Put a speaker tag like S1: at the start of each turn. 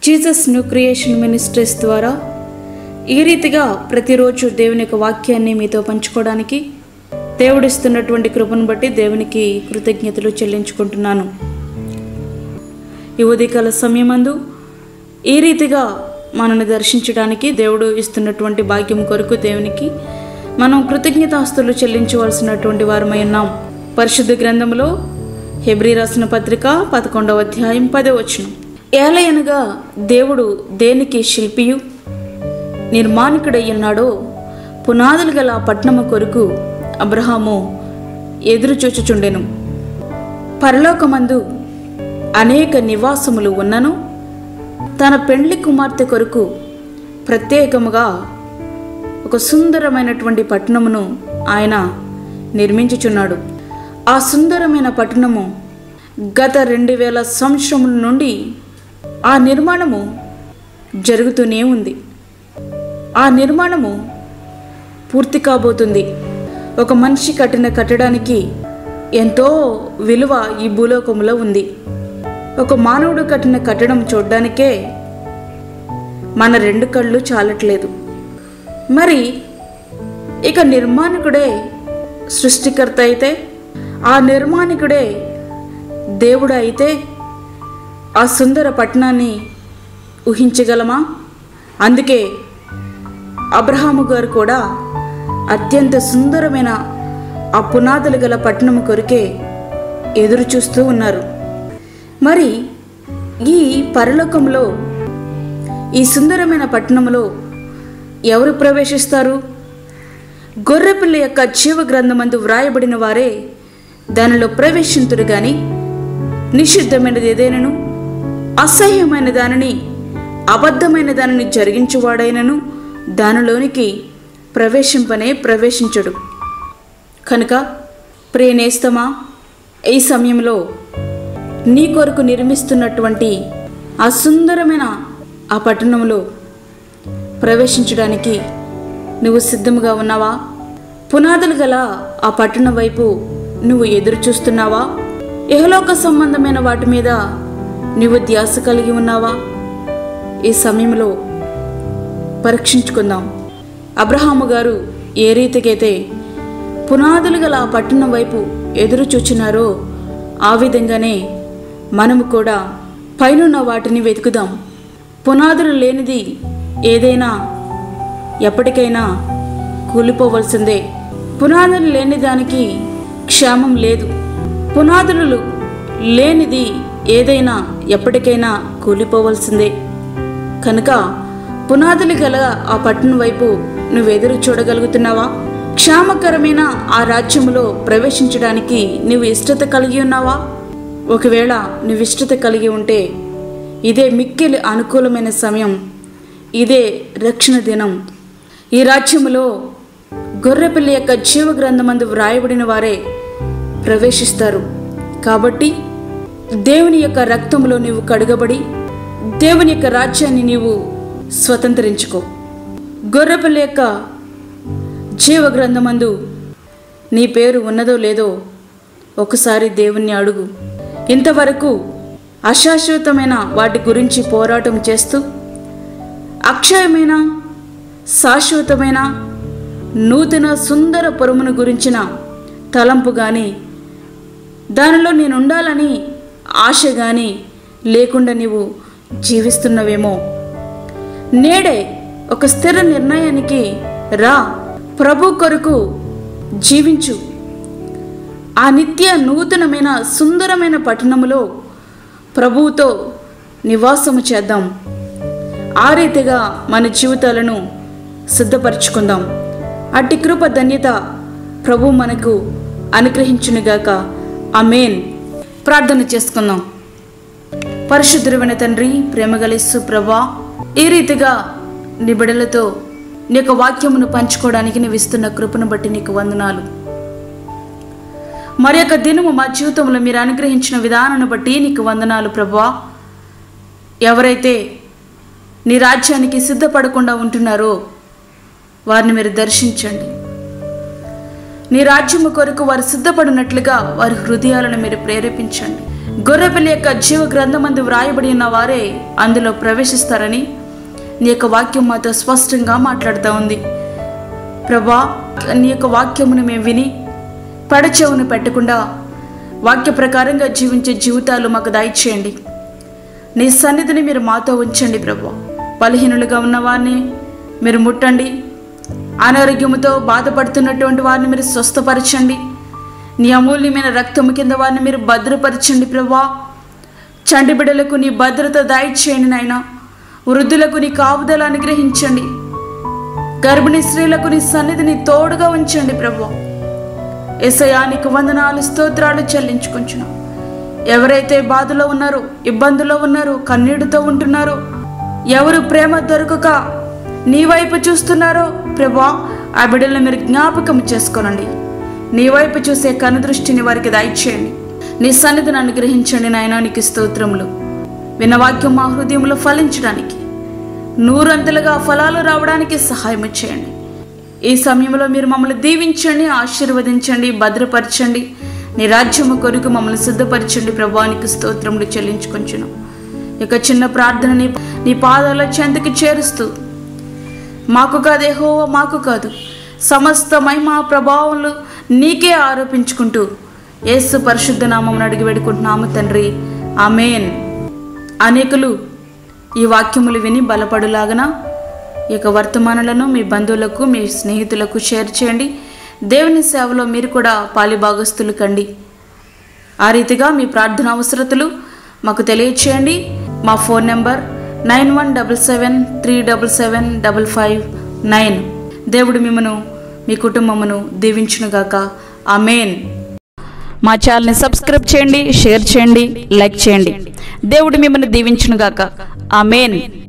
S1: Jesus new creation ministries ద్వారా ఈ రీతిగా ప్రతిరోజు దేవుని యొక్క వాక్యాన్ని మీతో పంచుకోవడానికి దేవుడిస్తున్నటువంటి కృపను బట్టి దేవునికి కృతజ్ఞతలు చెల్లించుకుంటున్నాను. ఈ ఉదయకాల సమయమందు ఈ రీతిగా మనల్ని దర్శించడానికి దేవుడు ఇస్తున్నటువంటి భాగ్యం కొరకు దేవునికి మనం కృతజ్ఞతాస్తులు చెల్లించవలసినటువంటి వారమై ఉన్నాం. పరిశుద్ధ గ్రంథంలో హెబ్రీ రాసిన పత్రిక 11వ అధ్యాయం 10వ వచనం. ఏలయనగా దేవుడు దేనికి శిల్పియు నిర్మాణికుడై ఉన్నాడో పునాదులు గల పట్టణము కొరకు అబ్రహాము ఎదురుచూచుచుండెను. పరలోకమందు అనేక నివాసములు ఉన్నను తన పెండ్లి కుమార్తె కొరకు ప్రత్యేకముగా ఒక సుందరమైనటువంటి పట్టణమును ఆయన నిర్మించుచున్నాడు. ఆ సుందరమైన పట్టణము గత 2000 సంవత్సరముల నుండి ఆ నిర్మాణము జరుగుతూనే ఉంది. ఆ నిర్మాణము పూర్తి కాబోతుంది. ఒక మనిషి కట్టిన కట్టడానికి ఎంతో విలువ ఈ భూలోకంలో ఉంది. ఒక మానవుడు కట్టిన కట్టడం చూడడానికే మన 2 కళ్ళు చాలట్లేదు. మరి ఇక నిర్మాణకుడే సృష్టికర్త అయితే, ఆ నిర్మాణకుడే దేవుడు అయితే ఆ సుందర పట్టణాన్ని ఊహించగలమా? అందుకే అబ్రహాము గారు కూడా అత్యంత సుందరమైన ఆ పునాదులు గల పట్టణము కొరకే ఎదురు చూస్తూ ఉన్నారు. మరి ఈ పరలోకంలో ఈ సుందరమైన పట్టణంలో ఎవరు ప్రవేశిస్తారు? గొర్రెపిల్ల యొక్క జీవ గ్రంథమందు వ్రాయబడిన వారే దానిలో ప్రవేశింతురు గాని నిషిద్ధమైనది ఏదైనను అసహ్యమైన దానిని అబద్ధమైన దానిని జరిగించువాడైనను దానిలోనికి ప్రవేశించడు. కనుక ప్రియనేస్తమా, ఈ సమయంలో నీ కొరకు నిర్మిస్తున్నటువంటి ఆ సుందరమైన ఆ పట్టణంలో ప్రవేశించడానికి నువ్వు సిద్ధంగా ఉన్నావా? పునాదులు గల ఆ పట్టణం వైపు నువ్వు ఎదురు చూస్తున్నావా? ఇహలోక సంబంధమైన వాటి మీద నువ్వు ధ్యాస కలిగి ఉన్నావా? ఈ సమయంలో పరీక్షించుకుందాం. అబ్రహాము గారు ఏ రీతికైతే పునాదులు గల ఆ పట్టణం వైపు ఎదురు చూచినారో ఆ విధంగానే మనము కూడా పైనున్న వాటిని వెతుకుదాం. పునాదులు లేనిది ఏదైనా ఎప్పటికైనా కూలిపోవలసిందే. పునాదులు లేని దానికి క్షేమం లేదు. పునాదులు లేనిది ఏదైనా ఎప్పటికైనా కూలిపోవలసిందే. కనుక పునాదులు గల ఆ పట్టణం వైపు నువ్వు ఎదురు చూడగలుగుతున్నావా? క్షేమకరమైన ఆ రాజ్యములో ప్రవేశించడానికి నువ్వు ఇష్టత కలిగి ఉన్నావా? ఒకవేళ నువ్వు ఇష్టత కలిగి ఉంటే ఇదే మిక్కిలి అనుకూలమైన సమయం, ఇదే రక్షణ దినం. ఈ రాజ్యములో గొర్రెపిల్ల యొక్క జీవ గ్రంథమందు వ్రాయబడిన వారే ప్రవేశిస్తారు. కాబట్టి దేవుని యొక్క రక్తంలో నీవు కడుగబడి దేవుని యొక్క రాజ్యాన్ని నీవు స్వతంత్రించుకో. గొర్రెపిల్ల యొక్క జీవ గ్రంథమందు నీ పేరు ఉన్నదో లేదో ఒకసారి దేవుణ్ణి అడుగు. ఇంతవరకు అశాశ్వతమైన వాటి గురించి పోరాటం చేస్తూ అక్షయమైన శాశ్వతమైన నూతన సుందర పురమును గురించిన తలంపు కానీ దానిలో నేను ఉండాలని ఆశ కానీ లేకుండా నీవు జీవిస్తున్నవేమో. నేడే ఒక స్థిర నిర్ణయానికి రా. ప్రభు కొరకు జీవించు. ఆ నిత్య నూతనమైన సుందరమైన పట్టణములో ప్రభువుతో నివాసము చేద్దాం. ఆ రీతిగా మన జీవితాలను సిద్ధపరచుకుందాం. అట్టి కృప ధన్యత ప్రభు మనకు అనుగ్రహించునుగాక. ఆమేన్. ప్రార్థన చేసుకుందాం. పరిశుద్ధుడైన తండ్రి, ప్రేమగల యేసు ప్రభువా, ఈ రీతిగా నీ బిడ్డలతో నీ యొక్క వాక్యమును పంచుకోవడానికి నీవు ఇస్తున్న కృపను బట్టి నీకు వందనాలు. మరి యొక్క దినము మా జీవితంలో మీరు అనుగ్రహించిన విధానాన్ని బట్టి నీకు వందనాలు ప్రభువా. ఎవరైతే నీ రాజ్యానికి సిద్ధపడకుండా ఉంటున్నారో వారిని మీరు దర్శించండి. నీ రాజ్యము కొరకు వారు సిద్ధపడినట్లుగా వారి హృదయాలను మీరు ప్రేరేపించండి. గొర్రెపిల్ల యొక్క జీవ గ్రంథమందు వ్రాయబడి ఉన్న వారే అందులో ప్రవేశిస్తారని నీ యొక్క వాక్యం మాతో స్పష్టంగా మాట్లాడుతూ ఉంది. ప్రభా, నీ యొక్క వాక్యమును మేము విని పడచెవును పెట్టకుండా వాక్య ప్రకారంగా జీవించే జీవితాలు మాకు దయచేయండి. నీ సన్నిధిని మీరు మాతో ఉంచండి ప్రభా. బలహీనులుగా ఉన్న వారిని మీరు ముట్టండి. అనారోగ్యముతో బాధపడుతున్నటువంటి వారిని మీరు స్వస్థపరచండి. నీ అమూల్యమైన రక్తము కింద వారిని మీరు భద్రపరచండి ప్రభా. చంటి బిడ్డలకు నీ భద్రత దయచేయండి నాయన. వృద్ధులకు నీ కాపుదల అనుగ్రహించండి. గర్భిణీ స్త్రీలకు నీ సన్నిధిని తోడుగా ఉంచండి ప్రభా. యేసయ్యా, నీకు వందనాలు స్తోత్రాలు చెల్లించుకుంటున్నాం. ఎవరైతే బాధలో ఉన్నారో, ఇబ్బందులో ఉన్నారో, కన్నీటితో ఉంటున్నారో, ఎవరు ప్రేమ దొరకక నీ వైపు చూస్తున్నారో ప్రభా, ఆ బిడ్డలను మీరు జ్ఞాపకం చేసుకోనండి. నీ వైపు చూసే కనుదృష్టిని వారికి దయచేయండి. నీ సన్నిధిని అనుగ్రహించండి నాయనా. నీకు స్తోత్రములు. విన్న వాక్యం మా హృదయంలో ఫలించడానికి, నూరంతలుగా ఫలాలు రావడానికి సహాయం చేయండి. ఈ సమయంలో మీరు మమ్మల్ని దీవించండి, ఆశీర్వదించండి, భద్రపరచండి. నీ రాజ్యము కొరకు మమ్మల్ని సిద్ధపరచండి ప్రభా. నీకు స్తోత్రములు చెల్లించుకొంచును. ఇక చిన్న ప్రార్థనని నీ పాదాల చెంతకి చేరుస్తూ, మాకు కాదు యెహోవా, మాకు కాదు, సమస్త మహిమా ప్రభావాలు నీకే ఆరోపించుకుంటూ యేసు పరిశుద్ధ నామమున అడిగి వేడుకుంటున్నాము తండ్రి, ఆమేన్. అనేకులు ఈ వాక్యములు విని బలపడులాగన ఈ యొక్క వర్తమానాలను మీ బంధువులకు, మీ స్నేహితులకు షేర్ చేయండి. దేవుని సేవలో మీరు కూడా పాలిభాగస్తులు కండి. ఆ రీతిగా మీ ప్రార్థన అవసరతలు మాకు తెలియచేయండి. మా ఫోన్ నెంబర్ 9177377559. దేవుడు మిమ్మను, మీ కుటుంబమును దీవించునుగాక. ఆమేన్. మా ఛానల్ని సబ్స్క్రైబ్ చేయండి, షేర్ చేయండి, లైక్ చేయండి. దేవుడు మిమ్మల్ని దీవించునుగాక. ఆమేన్.